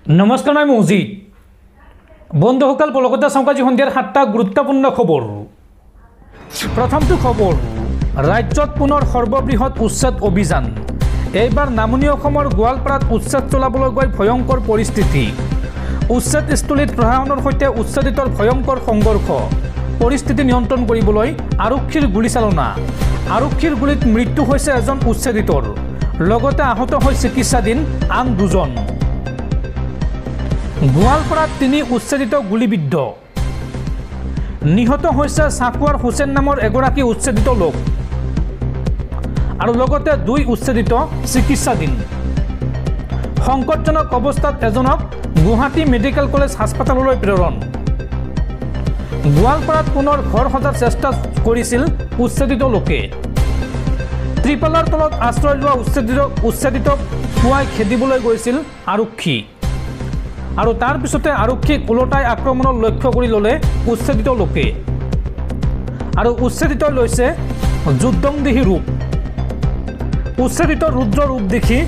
নমস্কাৰ মই মৌজিদ বন্ধুসকল পলকতে চাওঁকাজি সন্ধিয়াৰ 7টা গুৰুত্বপূৰ্ণ খবৰ। প্ৰথমটো খবৰ, ৰাজ্যত পুনৰ সৰ্ববৃহৎ উচ্ছেদ অভিযান। এইবাৰ নামনি অসমৰ গোৱালপাৰাত উচ্ছেদ চলাবলৈ গৈ ভয়ংকৰ পৰিস্থিতি। উচ্ছেদস্থলীত প্ৰশাসনৰ সৈতে উচ্ছেদিতৰ ভয়ংকৰ সংঘৰ্ষ। পৰিস্থিতি নিয়ন্ত্ৰণ কৰিবলৈ আৰক্ষীৰ গুলীচালনা। আৰক্ষীৰ গুলীত মৃত্যু হৈছে এজন উচ্ছেদিতৰ, লগতে আহত হৈ চিকিৎসাধীন আন দুজন। গোৱালপাৰাত 3 উচ্ছেদিত গুলীবিদ্ধ। নিহত হৈছে চাকুৱাৰ হুছেইন নামৰ এগৰাকী উচ্ছেদিত লোক আৰু লগতে 2 উচ্ছেদিত চিকিৎসাধীন। সংকটজনক অৱস্থাত এজনক গুৱাহাটী মেডিকেল কলেজ হাস্পতাললৈ প্ৰেৰণ। গোৱালপাৰাত পুনৰ ঘৰ সজাৰ চেষ্টা কৰিছিল উচ্ছেদিত লোকে। ত্ৰিপালৰ তলত আশ্ৰয় লোৱা উচ্ছেদিতক পুৱাই খেদিবলৈ গৈছিল আৰক্ষী আৰু তাৰ পিছতে আৰক্ষীক ওলটাই আক্ৰমণৰ লক্ষ্য কৰি ল'লে উচ্ছেদিত লোকে আৰু উচ্ছেদিত লৈছে যুদ্ধংদেহী ৰূপ। উচ্ছেদিত ৰুদ্ৰ ৰূপ দেখি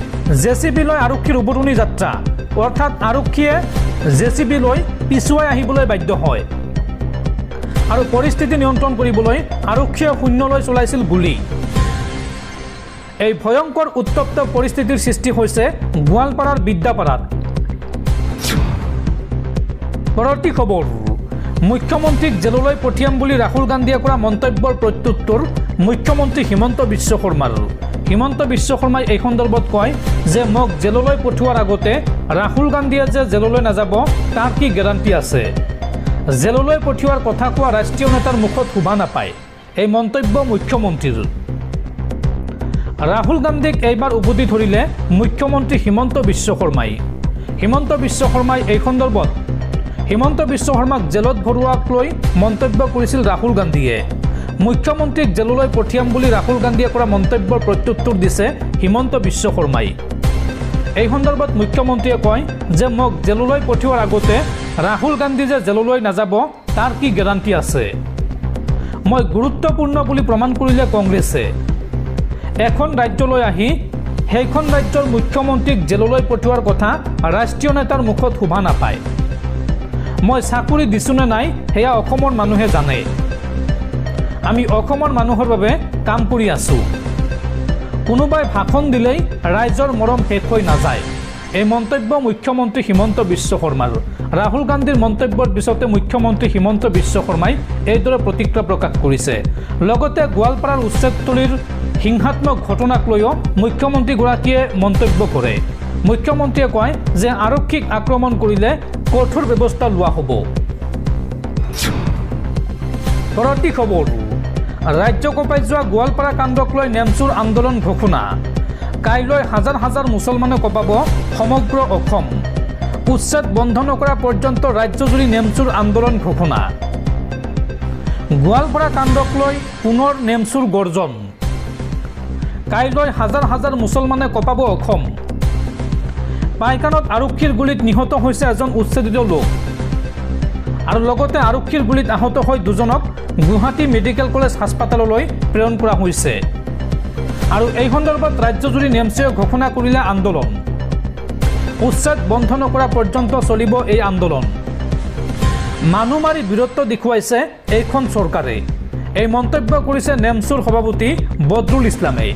জেচিবি লৈ আৰক্ষীৰ উভতনি যাত্ৰা, অৰ্থাৎ আৰক্ষীয়ে জেচিবি লৈ পিছুৱাই আহিবলৈ বাধ্য হয় আৰু পৰিস্থিতি নিয়ন্ত্ৰণ কৰিবলৈ আৰক্ষীয়ে শূন্যলৈ চলাইছিল গুলী। এই ভয়ংকৰ উত্তপ্ত পৰিস্থিতিৰ সৃষ্টি হৈছে গোৱালপাৰাৰ বিদ্যাপাৰাত। পৰৱৰ্তী খবৰ, মুখ্যমন্ত্ৰীক জেললৈ পঠিয়াম বুলি ৰাহুল গান্ধীয়ে কৰা মন্তব্যৰ প্ৰত্যুত্তৰ মুখ্যমন্ত্ৰী হিমন্ত বিশ্ব শৰ্মাৰ। হিমন্ত বিশ্ব শৰ্মাই এই সন্দৰ্ভত কয় যে মোক জেললৈ পঠিওৱাৰ আগতে ৰাহুল গান্ধীয়ে যে জেললৈ নাযাব তাৰ কি গেৰাণ্টি আছে। জেললৈ পঠিওৱাৰ কথা কোৱা ৰাষ্ট্ৰীয় নেতাৰ মুখত শোভা নাপায়, এই মন্তব্য মুখ্যমন্ত্ৰীৰ। ৰাহুল গান্ধীক এইবাৰ উভতি ধৰিলে মুখ্যমন্ত্ৰী হিমন্ত বিশ্ব শৰ্মাই। হিমন্ত বিশ্ব শৰ্মাই এই সন্দৰ্ভত হিমন্ত বিশ্ব শৰ্মাক জেলত ভৰোৱাক লৈ মন্তব্য কৰিছিল ৰাহুল গান্ধীয়ে। মুখ্যমন্ত্ৰীক জেললৈ পঠিয়াম বুলি ৰাহুল গান্ধীয়ে কৰা মন্তব্যৰ প্ৰত্যুত্তৰ দিছে হিমন্ত বিশ্ব শৰ্মাই। এই সন্দৰ্ভত মুখ্যমন্ত্ৰীয়ে কয় যে মোক জেললৈ পঠিওৱাৰ আগতে ৰাহুল গান্ধী যে জেললৈ নাযাব তাৰ কি গেৰাণ্টি আছে। মই গুৰুত্বপূৰ্ণ বুলি প্ৰমাণ কৰিলে কংগ্ৰেছে। এখন ৰাজ্যলৈ আহি সেইখন ৰাজ্যৰ মুখ্যমন্ত্ৰীক জেললৈ পঠিওৱাৰ কথা ৰাষ্ট্ৰীয় নেতাৰ মুখত শোভা নাপায়। মই চাকৰি দিছোঁ নে নাই সেয়া অসমৰ মানুহে জানে। আমি অসমৰ মানুহৰ বাবে কাম কৰি আছোঁ। কোনোবাই ভাষণ দিলেই ৰাইজৰ মৰম শেষ হৈ নাযায়, এই মন্তব্য মুখ্যমন্ত্ৰী হিমন্ত বিশ্ব শৰ্মাৰ। ৰাহুল গান্ধীৰ মন্তব্যৰ পিছতে মুখ্যমন্ত্ৰী হিমন্ত বিশ্ব শৰ্মাই এইদৰে প্ৰতিক্ৰিয়া প্ৰকাশ কৰিছে। লগতে গোৱালপাৰাৰ উচ্ছেদস্থলীৰ হিংসাত্মক ঘটনাক লৈও মুখ্যমন্ত্ৰীগৰাকীয়ে মন্তব্য কৰে। মুখ্যমন্ত্ৰীয়ে কয় যে আৰক্ষীক আক্ৰমণ কৰিলে কঠোৰ ব্যৱস্থা লোৱা হ'ব। পৰৱৰ্তী খবৰ, ৰাজ্য কঁপাই যোৱা গোৱালপাৰা কাণ্ডক লৈ নেমচুৰ আন্দোলন ঘোষণা। কাইলৈ হাজাৰ হাজাৰ মুছলমানে কঁপাব সমগ্ৰ অসম। উচ্ছেদ বন্ধ নকৰা পৰ্যন্ত ৰাজ্যজুৰি নেমচুৰ আন্দোলন ঘোষণা। গোৱালপাৰা কাণ্ডক লৈ পুনৰ নেমচুৰ গৰ্জন। কাইলৈ হাজাৰ হাজাৰ মুছলমানে কঁপাব অসম। পাইকানত আৰক্ষীৰ গুলীত নিহত হৈছে এজন উচ্ছেদিত লোক আৰু লগতে আৰক্ষীৰ গুলীত আহত হৈ দুজনক গুৱাহাটী মেডিকেল কলেজ হাস্পতাললৈ প্ৰেৰণ কৰা হৈছে আৰু এই সন্দৰ্ভত ৰাজ্যজুৰি নেমচুৱে ঘোষণা কৰিলে আন্দোলন। উচ্ছেদ বন্ধ নকৰা পৰ্যন্ত চলিব এই আন্দোলন। মানুহ মাৰি বীৰত্ব দেখুৱাইছে এইখন চৰকাৰে, এই মন্তব্য কৰিছে নেমচুৰ সভাপতি বদৰুল ইছলামে।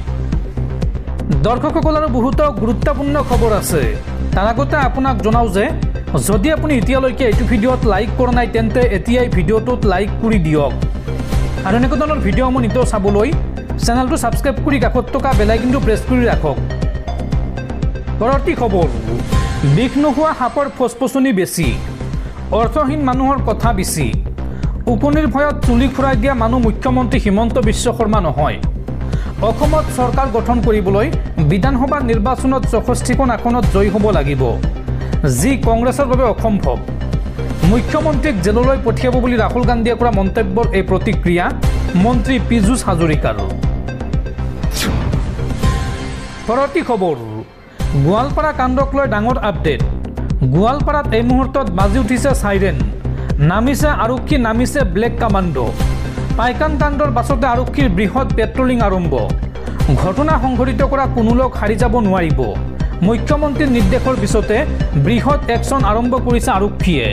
দৰ্শকসকল আৰু বহুতো গুৰুত্বপূৰ্ণ খবৰ আছে। তাৰ আগতে আপোনাক জনাওঁ যে যদি আপুনি এতিয়ালৈকে এইটো ভিডিঅ'ত লাইক কৰা নাই তেন্তে এতিয়াই ভিডিঅ'টোত লাইক কৰি দিয়ক আৰু এনেকুৱা ধৰণৰ ভিডিঅ'সমূহ নিতৌ চাবলৈ চেনেলটো ছাবস্ক্ৰাইব কৰি কাষত থকা বেল আইকনটো প্ৰেছ কৰি ৰাখক। পৰৱৰ্তী খবৰ, বিষ নোহোৱা সাপৰ ফচফচনি বেছি, অৰ্থহীন মানুহৰ কথা বেছি। উকনিৰ ভয়ত চুলি খুৰাই দিয়া মানুহ মুখ্যমন্ত্ৰী হিমন্ত বিশ্ব শৰ্মা নহয়। অসমত চৰকাৰ গঠন কৰিবলৈ বিধানসভা নিৰ্বাচনত 64খন আসনত জয়ী হ'ব লাগিব, যি কংগ্ৰেছৰ বাবে অসম্ভৱ। মুখ্যমন্ত্ৰীক জেললৈ পঠিয়াব বুলি ৰাহুল গান্ধীয়ে কৰা মন্তব্যৰ এই প্ৰতিক্ৰিয়া মন্ত্ৰী পীযুষ হাজৰিকাৰ। পৰৱৰ্তী খবৰ, গোৱালপাৰা কাণ্ডক লৈ ডাঙৰ আপডেট। গোৱালপাৰাত এই মুহূৰ্তত বাজি উঠিছে চাইৰেন, নামিছে আৰক্ষী, নামিছে ব্লেক কামাণ্ডো। পাইকান কাণ্ডৰ পাছতে আৰক্ষীৰ বৃহৎ পেট্ৰলিং আৰম্ভ। ঘটনা সংঘটিত কৰা কোনো লোক হাৰি যাব নোৱাৰিব। মুখ্যমন্ত্ৰীৰ নিৰ্দেশৰ পিছতে বৃহৎ একশ্যন আৰম্ভ কৰিছে আৰক্ষীয়ে।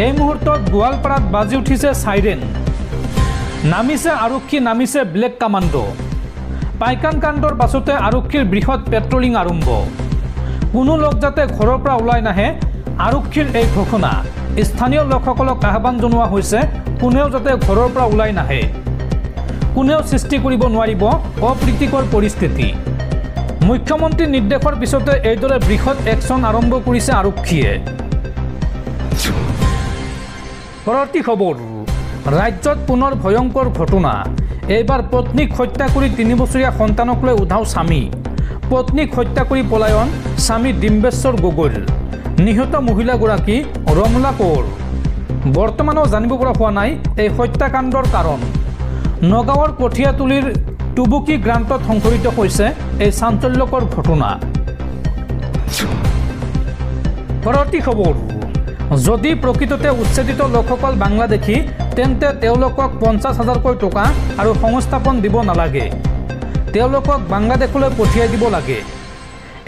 এই মুহূৰ্তত গোৱালপাৰাত বাজি উঠিছে চাইৰেন, নামিছে আৰক্ষী, নামিছে ব্লেক কামাণ্ডো। পাইকান কাণ্ডৰ পাছতে আৰক্ষীৰ বৃহৎ পেট্ৰলিং আৰম্ভ। কোনো লোক যাতে ঘৰৰ পৰা ওলাই নাহে, আৰক্ষীৰ এই ঘোষণা। স্থানীয় লোকসকলক আহ্বান জনোৱা হৈছে কোনেও যাতে ঘৰৰ পৰা ওলাই নাহে, কোনেও সৃষ্টি কৰিব নোৱাৰিব অপ্ৰীতিকৰ পৰিস্থিতি। মুখ্যমন্ত্ৰীৰ নিৰ্দেশৰ পিছতে এইদৰে বৃহৎ একশ্যন আৰম্ভ কৰিছে আৰক্ষীয়ে। পৰৱৰ্তী খবৰ, ৰাজ্যত পুনৰ ভয়ংকৰ ঘটনা। এইবাৰ পত্নীক হত্যা কৰি 3 বছৰীয়া সন্তানক লৈ উধাও স্বামী। পত্নীক হত্যা কৰি পলায়ন স্বামী ডিম্বেশ্বৰ গগৈৰ। নিহত মহিলাগৰাকী ৰমলা কৌৰ। বৰ্তমানো জানিব পৰা হোৱা নাই এই হত্যাকাণ্ডৰ কাৰণ। নগাঁৱৰ কঠীয়াতুলিৰ টুবুকি গ্ৰান্তত সংঘটিত হৈছে এই চাঞ্চল্যকৰ ঘটনা। পৰৱৰ্তী খবৰ, যদি প্ৰকৃততে উচ্ছেদিত লোকসকল বাংলাদেশী তেন্তে তেওঁলোকক 50,000কৈ টকা আৰু সংস্থাপন দিব নালাগে, তেওঁলোকক বাংলাদেশলৈ পঠিয়াই দিব লাগে।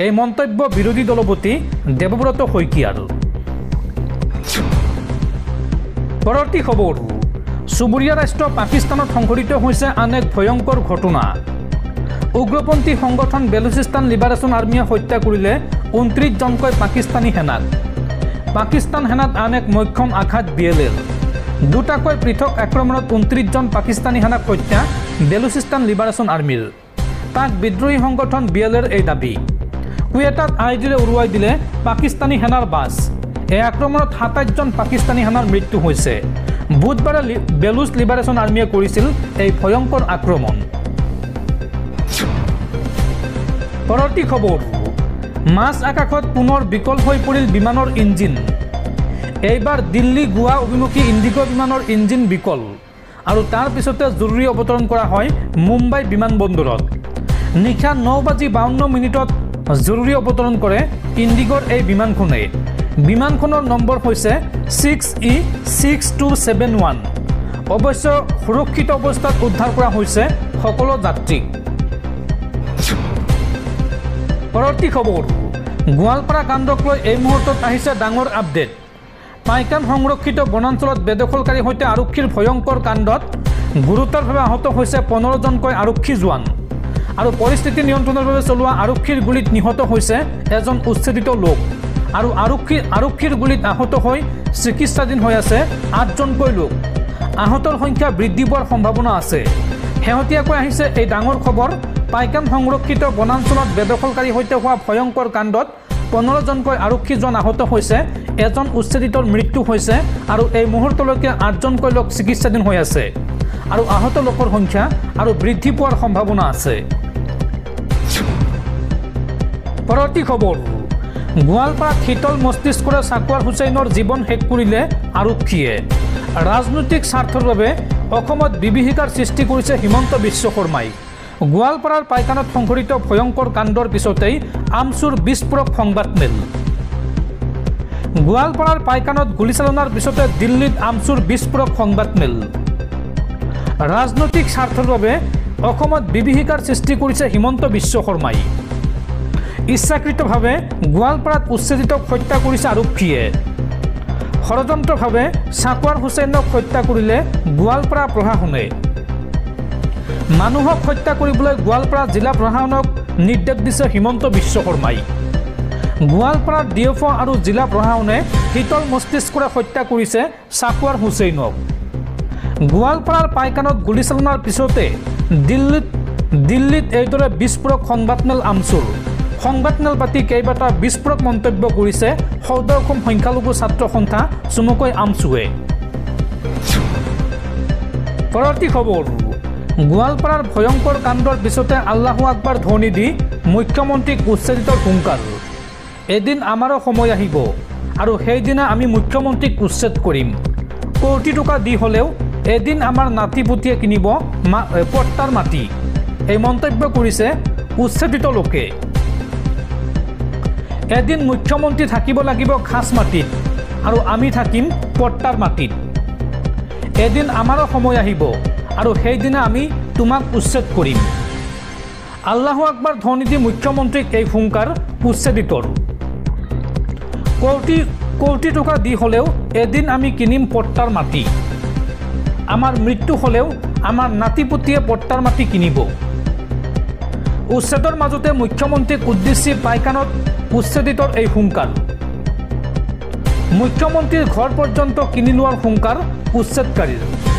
এই মন্তব্য বিৰোধী দলপতি দেৱব্ৰত শইকীয়াৰ। পৰৱৰ্তী খবৰ, চুবুৰীয়া ৰাষ্ট্ৰ পাকিস্তানত সংঘটিত হৈছে আন এক ভয়ংকৰ ঘটনা। উগ্ৰপন্থী সংগঠন বেলুচিস্তান লিবাৰেশ্যন আৰ্মীয়ে হত্যা কৰিলে 29জনকৈ পাকিস্তানী সেনাক। পাকিস্তান সেনাত আন এক মক্ষম আঘাত BLL। দুটাকৈ পৃথক আক্ৰমণত 29জন পাকিস্তানী সেনাক হত্যা বেলুচিস্তান লিবাৰেশ্যন আৰ্মীৰ। তাক বিদ্ৰোহী সংগঠন BLLৰ এই দাবী। কুৱেটাত আইডিৰে উৰুৱাই দিলে পাকিস্তানী সেনাৰ বাছ। এই আক্ৰমণত 27জন পাকিস্তানী সেনাৰ মৃত্যু হৈছে। বুধবাৰে বেলুচ লিবাৰেশ্যন আৰ্মীয়ে কৰিছিল এই ভয়ংকৰ আক্ৰমণ। পৰৱৰ্তী খবৰ, মাছ আকাশত পুনৰ বিকল হৈ পৰিল বিমানৰ ইঞ্জিন। এইবাৰ দিল্লী গোৱা অভিমুখী ইণ্ডিগো বিমানৰ ইঞ্জিন বিকল আৰু তাৰ পিছতে জৰুৰী অৱতৰণ কৰা হয় মুম্বাই বিমানবন্দৰত। নিশা 9:52 জৰুৰী অৱতৰণ কৰে ইণ্ডিগোৰ এই বিমানখনে। বিমানখনৰ নম্বৰ হৈছে 6E6271। অৱশ্য সুৰক্ষিত অৱস্থাত উদ্ধাৰ কৰা হৈছে সকলো যাত্ৰীক। পৰৱৰ্তী খবৰ, গোৱালপাৰা কাণ্ডক লৈ এই মুহূৰ্তত আহিছে ডাঙৰ আপডেট। পাইকান সংৰক্ষিত বনাঞ্চলত বেদখলকাৰীৰ সৈতে আৰক্ষীৰ ভয়ংকৰ কাণ্ডত গুৰুতৰভাৱে আহত হৈছে 15জনকৈ আৰক্ষী জোৱান আৰু পৰিস্থিতি নিয়ন্ত্ৰণৰ বাবে চলোৱা আৰক্ষীৰ গুলীত নিহত হৈছে এজন উচ্ছেদিত লোক আৰু আৰক্ষীৰ গুলীত আহত হৈ চিকিৎসাধীন হৈ আছে 8জনকৈ লোক। আহতৰ সংখ্যা বৃদ্ধি পোৱাৰ সম্ভাৱনা আছে। শেহতীয়াকৈ আহিছে এই ডাঙৰ খবৰ। পাইকান সংৰক্ষিত বনাঞ্চলত বেদখলকাৰীৰ সৈতে হোৱা ভয়ংকৰ কাণ্ডত 15জনকৈ আৰক্ষী জোৱান আহত হৈছে, এজন উচ্ছেদিতৰ মৃত্যু হৈছে আৰু এই মুহূৰ্তলৈকে 8জনকৈ লোক চিকিৎসাধীন হৈ আছে আৰু আহত লোকৰ সংখ্যা আৰু বৃদ্ধি পোৱাৰ সম্ভাৱনা আছে। পৰৱৰ্তী খবৰ, গোৱালপাৰাত শীতল মস্তিষ্কৰে ছাকুৱাৰ হুছেইনৰ জীৱন শেষ কৰিলে আৰক্ষীয়ে। ৰাজনৈতিক স্বাৰ্থৰ বাবে অসমত বিভীষিকাৰ সৃষ্টি কৰিছে হিমন্ত বিশ্ব শৰ্মাই। গোৱালপাৰাৰ পাইকানত সংঘটিত ভয়ংকৰ কাণ্ডৰ পিছতেই আমচুৰ বিস্ফোৰক সংবাদমেল। গোৱালপাৰাৰ পাইকানত গুলীচালনাৰ পিছতে দিল্লীত আমচুৰ বিস্ফোৰক সংবাদমেল। ৰাজনৈতিক স্বাৰ্থৰ বাবে অসমত বিভীষিকাৰ সৃষ্টি কৰিছে হিমন্ত বিশ্ব শৰ্মাই। ইচ্ছাকৃতভাৱে গোৱালপাৰাত উচ্ছেদিতক হত্যা কৰিছে আৰক্ষীয়ে। ষড়যন্ত্ৰভাৱে ছাকুৱাৰ হুছেইনক হত্যা কৰিলে গোৱালপাৰা প্ৰশাসনে। মানুহক হত্যা কৰিবলৈ গোৱালপাৰা জিলা প্ৰশাসনক নিৰ্দেশ দিছে হিমন্ত বিশ্ব শৰ্মাই। গোৱালপাৰাৰ DFO আৰু জিলা প্ৰশাসনে শীতল মস্তিষ্কৰে হত্যা কৰিছে ছাকুৱাৰ হুছেইনক। গোৱালপাৰাৰ পাইকানত গুলীচালনাৰ পিছতে দিল্লীত এইদৰে বিস্ফোৰক সংবাদমেল আমচুৰ। সংবাদমেল পাতি কেইবাটা বিস্ফোৰক মন্তব্য কৰিছে সদৌ অসম সংখ্যালঘু ছাত্ৰ সন্থা চমুকৈ আমচুৱে। পৰৱৰ্তী খবৰ, গোৱালপাৰাৰ ভয়ংকৰ কাণ্ডৰ পিছতে আল্লাহু আকবাৰ ধ্বনি দি মুখ্যমন্ত্ৰীক উচ্ছেদিতৰ হুংকাৰ। এদিন আমাৰো সময় আহিব আৰু সেইদিনা আমি মুখ্যমন্ত্ৰীক উচ্ছেদ কৰিম। কোটি টকা দি হ'লেও এদিন আমাৰ নাতিপুতিয়ে কিনিব পট্টাৰ মাটি। এই মন্তব্য কৰিছে উচ্ছেদিত লোকে। এদিন মুখ্যমন্ত্ৰী থাকিব লাগিব খাছ মাটিত আৰু আমি থাকিম পট্টাৰ মাটিত। এদিন আমাৰো সময় আহিব আৰু সেইদিনা আমি তোমাক উচ্ছেদ কৰিম। আল্লাহু আকবাৰ ধ্বনি দি মুখ্যমন্ত্ৰীক এই হুংকাৰ উচ্ছেদিতৰ কোটি টকা দি হ'লেও এদিন আমি কিনিম পট্টাৰ মাটি আমাৰ মৃত্যু হ'লেও আমাৰ নাতিপুতিয়ে পট্টাৰ মাটি কিনিব উচ্ছেদৰ মাজতে মুখ্যমন্ত্ৰীক উদ্দেশ্যি পাইকানত উচ্ছেদিতৰ এই হুংকাৰ মুখ্যমন্ত্ৰীৰ ঘৰ পৰ্যন্ত কিনি লোৱাৰ হুংকাৰ উচ্ছেদকাৰীৰ